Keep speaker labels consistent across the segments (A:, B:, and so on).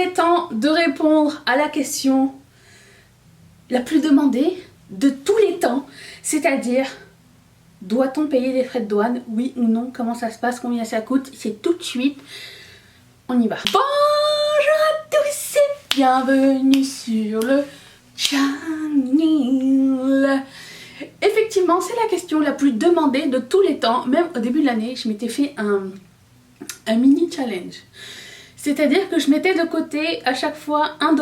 A: est temps de répondre à la question la plus demandée de tous les temps, c'est-à-dire, doit-on payer des frais de douane? Oui ou non? Comment ça se passe? Combien ça coûte? C'est tout de suite. On y va. Bonjour à tous et bienvenue sur le channel. Effectivement, c'est la question la plus demandée de tous les temps. Même au début de l'année, je m'étais fait un mini challenge. C'est-à-dire que je mettais de côté à chaque fois $1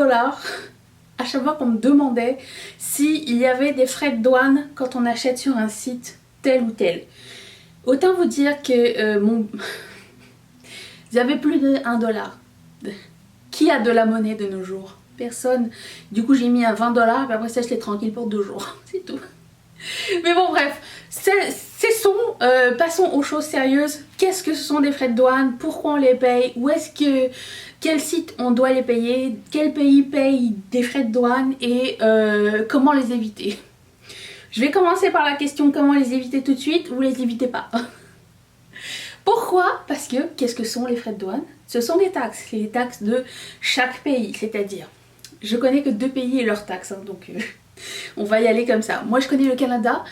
A: à chaque fois qu'on me demandait s'il y avait des frais de douane quand on achète sur un site tel ou tel. Autant vous dire que j'avais plus de $1. Qui a de la monnaie de nos jours? Personne. Du coup j'ai mis un $20 et après ça je l'ai tranquille pour 2 jours. C'est tout. Mais bon bref, passons aux choses sérieuses. Qu'est-ce que ce sont des frais de douane? Pourquoi on les paye? Quel site on doit les payer? Quel pays paye des frais de douane? Et comment les éviter? Je vais commencer par la question comment les éviter tout de suite. Vous les évitez pas. Pourquoi? Parce que qu'est-ce que sont les frais de douane? Ce sont des taxes. C'est les taxes de chaque pays. C'est-à-dire, je connais que 2 pays et leurs taxes. Donc on va y aller comme ça. Moi je connais le Canada.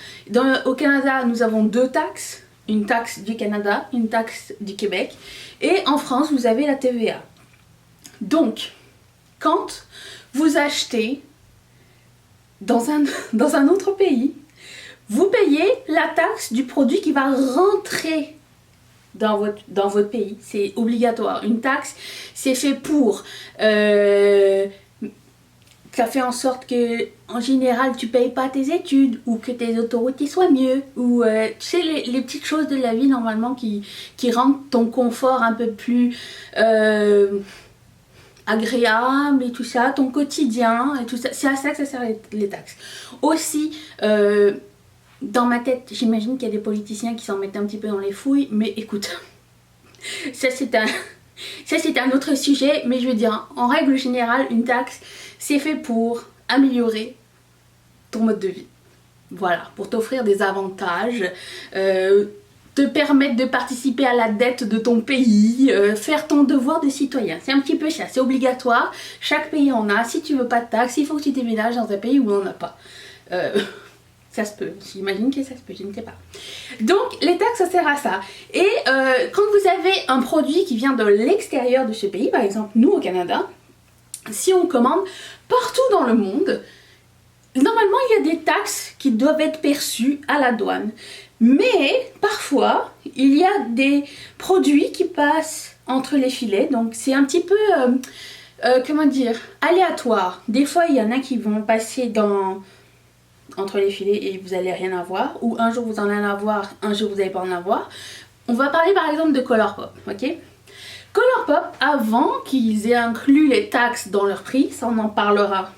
A: Au Canada nous avons 2 taxes. Une taxe du Canada, une taxe du Québec. Et en France vous avez la TVA. Donc quand vous achetez dans un autre pays, vous payez la taxe du produit qui va rentrer dans votre pays. C'est obligatoire. Une taxe, c'est fait pour... ça fait en sorte que, en général, tu payes pas tes études, ou que tes autoroutes soient mieux, ou tu sais, les petites choses de la vie, normalement, qui rendent ton confort un peu plus agréable, et tout ça, ton quotidien, et tout ça. C'est à ça que ça sert les taxes. Aussi, dans ma tête, j'imagine qu'il y a des politiciens qui s'en mettent un petit peu dans les fouilles, mais écoute, ça c'est un autre sujet, mais je veux dire, en règle générale, une taxe, c'est fait pour améliorer ton mode de vie. Voilà, pour t'offrir des avantages, te permettre de participer à la dette de ton pays, faire ton devoir de citoyen. C'est un petit peu ça, c'est obligatoire, chaque pays en a. Si tu veux pas de taxe, il faut que tu déménages dans un pays où on n'en a pas. Ça se peut, j'imagine que ça se peut, je ne sais pas. Donc les taxes ça sert à ça. Et quand vous avez un produit qui vient de l'extérieur de ce pays, par exemple nous au Canada, si on commande partout dans le monde, normalement il y a des taxes qui doivent être perçues à la douane. Mais parfois il y a des produits qui passent entre les filets, donc c'est un petit peu, comment dire, aléatoire. Des fois il y en a qui vont passer entre les filets et vous allez rien avoir, ou un jour vous en allez avoir, un jour vous n'allez pas en avoir. On va parler par exemple de Colourpop, ok? Colourpop, avant qu'ils aient inclus les taxes dans leur prix, ça on en parlera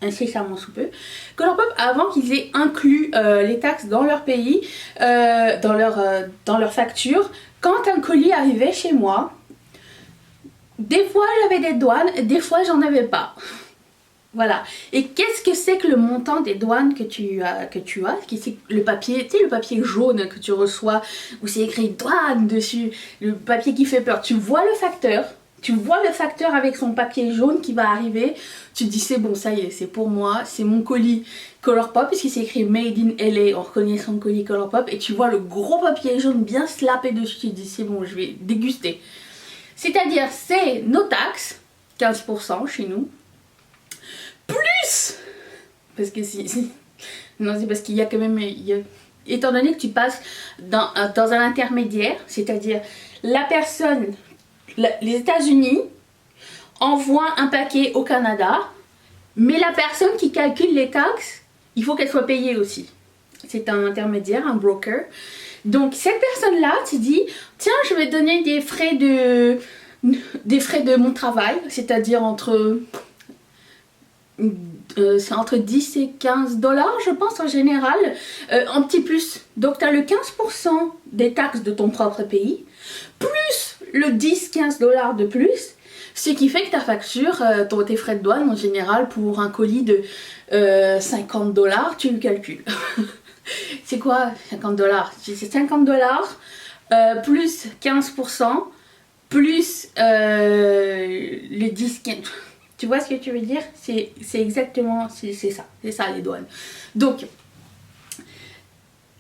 A: incessamment sous peu. Colourpop, avant qu'ils aient inclus les taxes dans leur pays, dans leur facture, quand un colis arrivait chez moi, des fois j'avais des douanes, des fois j'en avais pas. Voilà. Et qu'est-ce que c'est que le montant des douanes que tu as, c'est le papier, tu sais, le papier jaune que tu reçois où c'est écrit douane dessus, le papier qui fait peur. Tu vois le facteur avec son papier jaune qui va arriver. Tu te dis c'est bon, ça y est, c'est pour moi, c'est mon colis Colourpop puisqu'il c'est écrit Made in LA, on reconnaît son colis Colourpop et tu vois le gros papier jaune bien slappé dessus. Tu te dis c'est bon, je vais déguster. C'est-à-dire c'est nos taxes, 15% chez nous. Plus parce que non, c'est parce qu'il y a quand même, étant donné que tu passes dans un intermédiaire, c'est-à-dire la personne, les États-Unis envoient un paquet au Canada, mais la personne qui calcule les taxes, il faut qu'elle soit payée aussi. C'est un intermédiaire, un broker. Donc cette personne-là, tu dis, tiens, je vais donner des frais de mon travail, c'est-à-dire c'est entre 10 et 15 $, je pense en général, en petit plus. Donc tu as le 15% des taxes de ton propre pays, plus le 10-15 $ de plus, ce qui fait que ta facture, tes frais de douane en général pour un colis de 50 $, tu le calcules. C'est quoi 50 $? C'est 50 $, plus 15%, plus les 10, 15... Tu vois ce que tu veux dire? C'est exactement, c'est ça les douanes. Donc,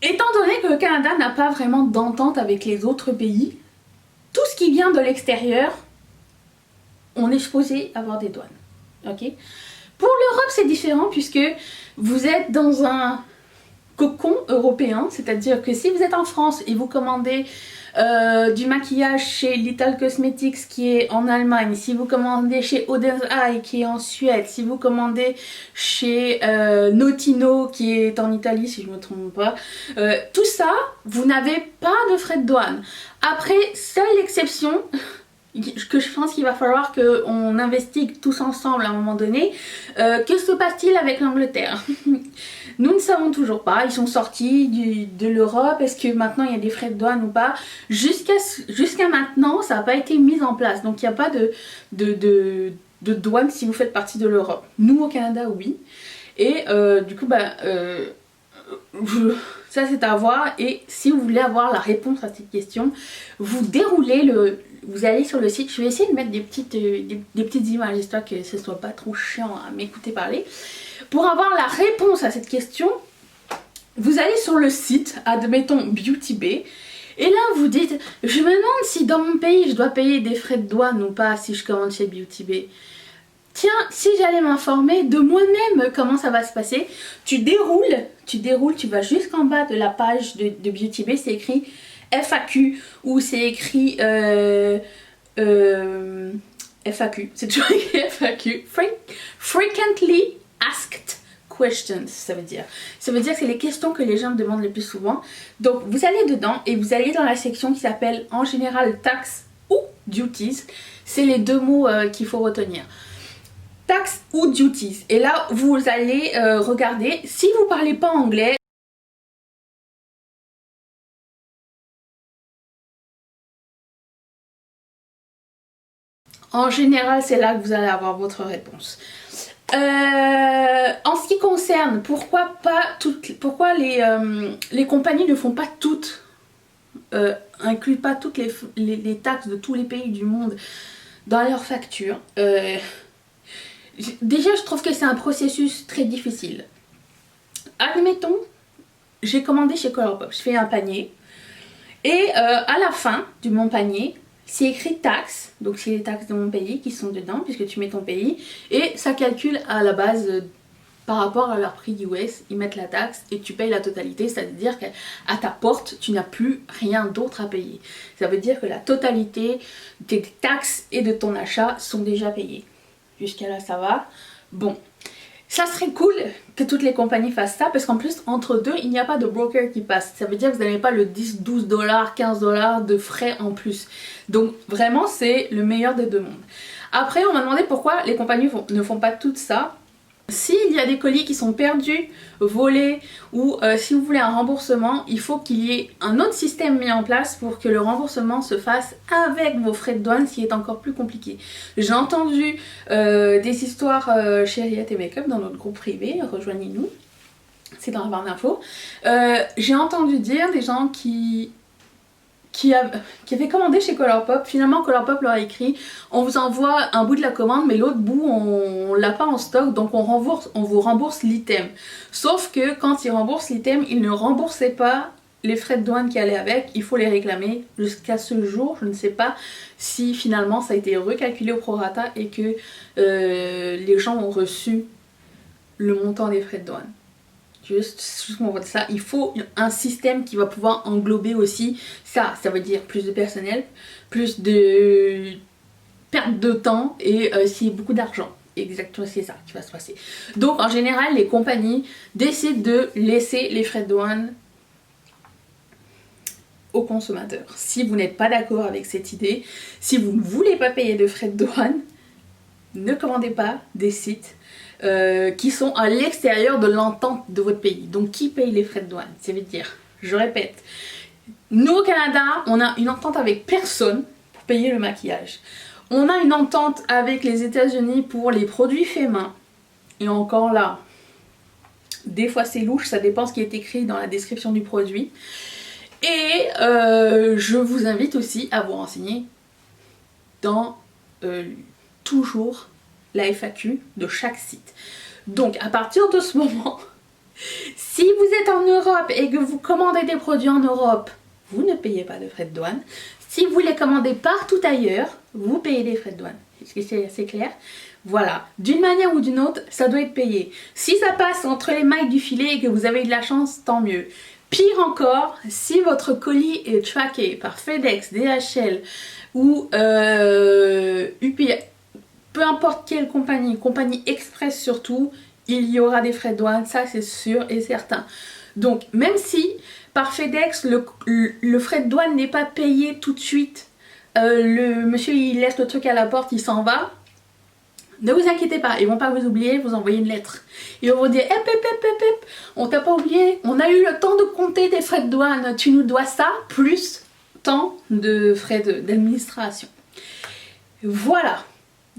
A: étant donné que le Canada n'a pas vraiment d'entente avec les autres pays, tout ce qui vient de l'extérieur, on est supposé avoir des douanes. Ok? Pour l'Europe, c'est différent puisque vous êtes dans un cocon européen, c'est-à-dire que si vous êtes en France et vous commandez du maquillage chez Little Cosmetics qui est en Allemagne, si vous commandez chez Odense Eye qui est en Suède, si vous commandez chez Notino qui est en Italie si je ne me trompe pas, tout ça, vous n'avez pas de frais de douane. Après, seule exception que je pense qu'il va falloir qu'on investigue tous ensemble à un moment donné, que se passe-t-il avec l'Angleterre? Nous ne savons toujours pas, ils sont sortis de l'Europe, est-ce que maintenant il y a des frais de douane ou pas? Jusqu'à maintenant, ça n'a pas été mis en place, donc il n'y a pas de douane si vous faites partie de l'Europe. Nous au Canada, oui. Et du coup, ça c'est à voir, et si vous voulez avoir la réponse à cette question, vous déroulez vous allez sur le site, je vais essayer de mettre des petites images histoire que ce soit pas trop chiant à m'écouter parler. Pour avoir la réponse à cette question, vous allez sur le site, admettons Beauty Bay, et là vous dites, je me demande si dans mon pays je dois payer des frais de douane ou pas si je commande chez Beauty Bay. Tiens, si j'allais m'informer de moi-même comment ça va se passer, tu déroules, tu vas jusqu'en bas de la page de Beauty Bay, c'est écrit FAQ ou c'est écrit FAQ, c'est toujours écrit FAQ, Frequently Asked Questions, ça veut dire. Ça veut dire que c'est les questions que les gens me demandent le plus souvent. Donc vous allez dedans et vous allez dans la section qui s'appelle en général taxes ou duties. C'est les deux mots qu'il faut retenir. Taxes ou duties. Et là vous allez regarder, si vous ne parlez pas anglais, en général, c'est là que vous allez avoir votre réponse. En ce qui concerne pourquoi les compagnies ne font pas toutes, incluent pas toutes les taxes de tous les pays du monde dans leurs factures. Déjà, je trouve que c'est un processus très difficile. Admettons, j'ai commandé chez Colourpop, je fais un panier et à la fin de mon panier, c'est écrit taxes, donc c'est les taxes de mon pays qui sont dedans puisque tu mets ton pays et ça calcule à la base par rapport à leur prix US, ils mettent la taxe et tu payes la totalité, c'est-à-dire qu'à ta porte tu n'as plus rien d'autre à payer. Ça veut dire que la totalité des taxes et de ton achat sont déjà payées. Jusqu'à là ça va. Bon, ça serait cool que toutes les compagnies fassent ça parce qu'en plus entre deux il n'y a pas de broker qui passe. Ça veut dire que vous n'avez pas le 10, 12 $, 15 $ de frais en plus. Donc vraiment c'est le meilleur des deux mondes. Après on m'a demandé pourquoi les compagnies ne font pas tout ça. S'il y a des colis qui sont perdus, volés ou si vous voulez un remboursement, il faut qu'il y ait un autre système mis en place pour que le remboursement se fasse avec vos frais de douane, ce qui est encore plus compliqué. J'ai entendu des histoires chez Riette et Makeup dans notre groupe privé, rejoignez-nous, c'est dans la barre d'infos. J'ai entendu dire des gens qui avaient commandé chez Colourpop. Finalement Colourpop leur a écrit on vous envoie un bout de la commande mais l'autre bout on l'a pas en stock donc on vous rembourse l'item. Sauf que quand ils remboursent l'item, ils ne remboursaient pas les frais de douane qui allaient avec, il faut les réclamer. Jusqu'à ce jour je ne sais pas si finalement ça a été recalculé au prorata et que les gens ont reçu le montant des frais de douane. Juste qu'on voit ça, il faut un système qui va pouvoir englober aussi ça. Ça veut dire plus de personnel, plus de perte de temps et c'est beaucoup d'argent. Exactement, c'est ça qui va se passer. Donc en général, les compagnies décident de laisser les frais de douane aux consommateurs. Si vous n'êtes pas d'accord avec cette idée, si vous ne voulez pas payer de frais de douane, ne commandez pas des sites qui sont à l'extérieur de l'entente de votre pays. Donc qui paye les frais de douane? Ça veut dire, je répète, nous au Canada, on a une entente avec personne pour payer le maquillage. On a une entente avec les États-Unis pour les produits faits main. Et encore là, des fois c'est louche, ça dépend ce qui est écrit dans la description du produit. Et je vous invite aussi à vous renseigner dans toujours la FAQ de chaque site. Donc à partir de ce moment, si vous êtes en Europe et que vous commandez des produits en Europe, vous ne payez pas de frais de douane. Si vous les commandez partout ailleurs, vous payez des frais de douane. Est-ce que c'est assez clair? Voilà, d'une manière ou d'une autre, ça doit être payé. Si ça passe entre les mailles du filet et que vous avez de la chance, tant mieux. Pire encore, si votre colis est tracké par FedEx, DHL ou UPS, peu importe quelle compagnie express surtout, il y aura des frais de douane, ça c'est sûr et certain. Donc même si par FedEx le frais de douane n'est pas payé tout de suite, le monsieur il laisse le truc à la porte, il s'en va, ne vous inquiétez pas, ils vont pas vous oublier, vous envoyer une lettre. Ils vont vous dire on t'a pas oublié, on a eu le temps de compter des frais de douane, tu nous dois ça, plus tant de frais d'administration. Voilà,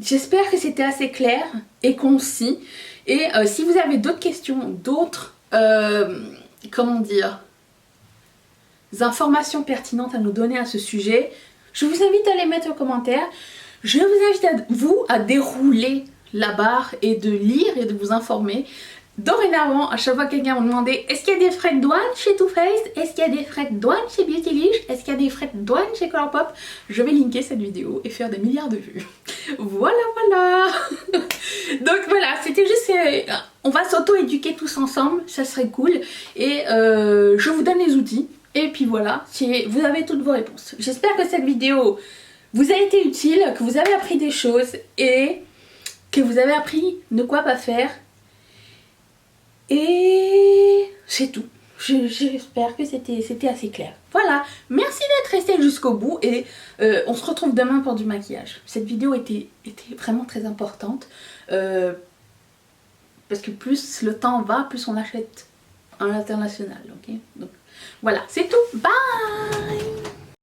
A: j'espère que c'était assez clair et concis. Et si vous avez d'autres questions, d'autres, comment dire, informations pertinentes à nous donner à ce sujet, je vous invite à les mettre en commentaire. Je vous invite à dérouler la barre et de lire et de vous informer. Dorénavant, à chaque fois que quelqu'un me demandait est-ce qu'il y a des frais de douane chez Too Faced, est-ce qu'il y a des frais de douane chez Beautylish, est-ce qu'il y a des frais de douane chez Colourpop, je vais linker cette vidéo et faire des milliards de vues. Voilà, voilà. Donc voilà, c'était juste, on va s'auto-éduquer tous ensemble, ça serait cool. Et je vous donne les outils. Et puis voilà, vous avez toutes vos réponses. J'espère que cette vidéo vous a été utile, que vous avez appris des choses et que vous avez appris de quoi pas faire. Et c'est tout. J'espère que c'était assez clair. Voilà, merci d'être resté jusqu'au bout et on se retrouve demain pour du maquillage. Cette vidéo était vraiment très importante parce que plus le temps va, plus on achète à l'international. Ok, donc voilà, c'est tout. Bye.